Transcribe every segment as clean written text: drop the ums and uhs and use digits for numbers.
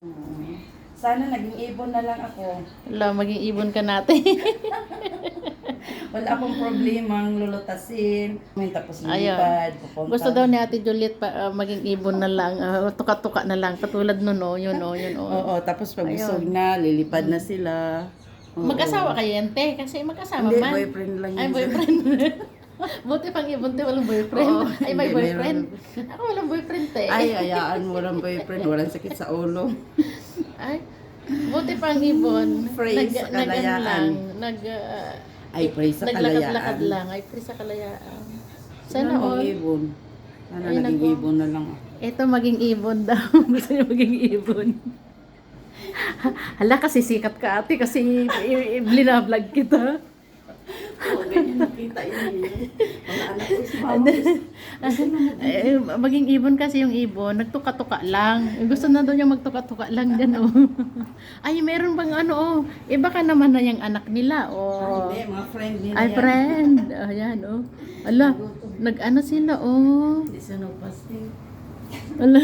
Mm. Sana naging ibon na lang ako. Wala, maging ibon ka natin. Wala akong problemang lulutasin. Tapos Ayun. lumipad, pupunta. Gusto daw ni Ate Juliet maging ibon na lang, tuka-tuka na lang, katulad nun, oh, yun, oh, yun, oh. Oo, tapos pag busog Ayun. na, lilipad na sila. Oo. Mag-asawa kayo yan, te, kasi mag-asawa Hindi, man. boyfriend lang Ay, yun. boyfriend. Buti pang ibon, te, walang boyfriend. Oo, Ay, may hindi, boyfriend. Ako walang boyfriend, te. Ay, ayaan mo, walang boyfriend, walang sakit sa ulo. Ay, buti pang ibon. Praise sa kalayaan. lang, Ay, praise sa naglakad-lakad kalayaan. lang. Ay, praise sa kalayaan. Sana Sana all. ibon. Sana Ay, naging nako. ibon na lang ako. Ito maging ibon daw. Gusto niya maging ibon. Hala, kasi sikat ka ate kasi blinablog kita. Oo, ganyan nakita yun. Mga anak ko, si mama Maging ibon kasi yung ibon, nagtuka-tuka lang. Gusto na daw niya magtuka-tuka lang dyan, oh. Ay, meron bang ano, oh. Iba ka naman na yung anak nila, oh. Hindi, mga friend nila Ay, yan. friend. Ayan, oh. Ala, nag-ano sila, oh. Hindi siya nagpasting. Ala,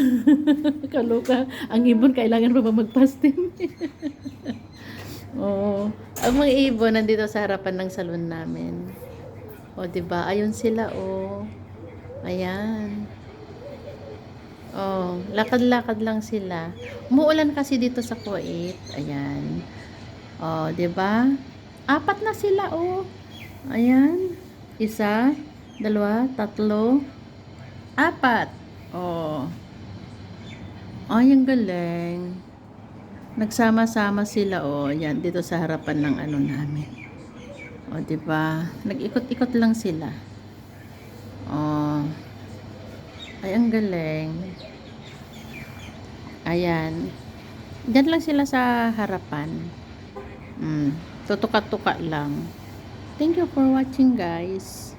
kaloka. Ang ibon, kailangan pa ba mag-fasting? Oo. Ang mga ibon, nandito sa harapan ng salon namin. O, diba? Ayun sila, oh. Ayan. Oh, lakad-lakad lang sila. Umuulan kasi dito sa Kuwait. Ayan. Oh, 'di ba? Apat na sila, oh. Ayan. Isa, dalawa, tatlo, apat. Oh. Ay, ang galing. Nagsama-sama sila, oh. Ayan, dito sa harapan ng ano namin. Oh, 'di ba? Nag-ikot-ikot lang sila. Oh. Ay, ang galing. Ayan. Diyan lang sila sa harapan. Tutuka-tuka lang. Thank you for watching, guys.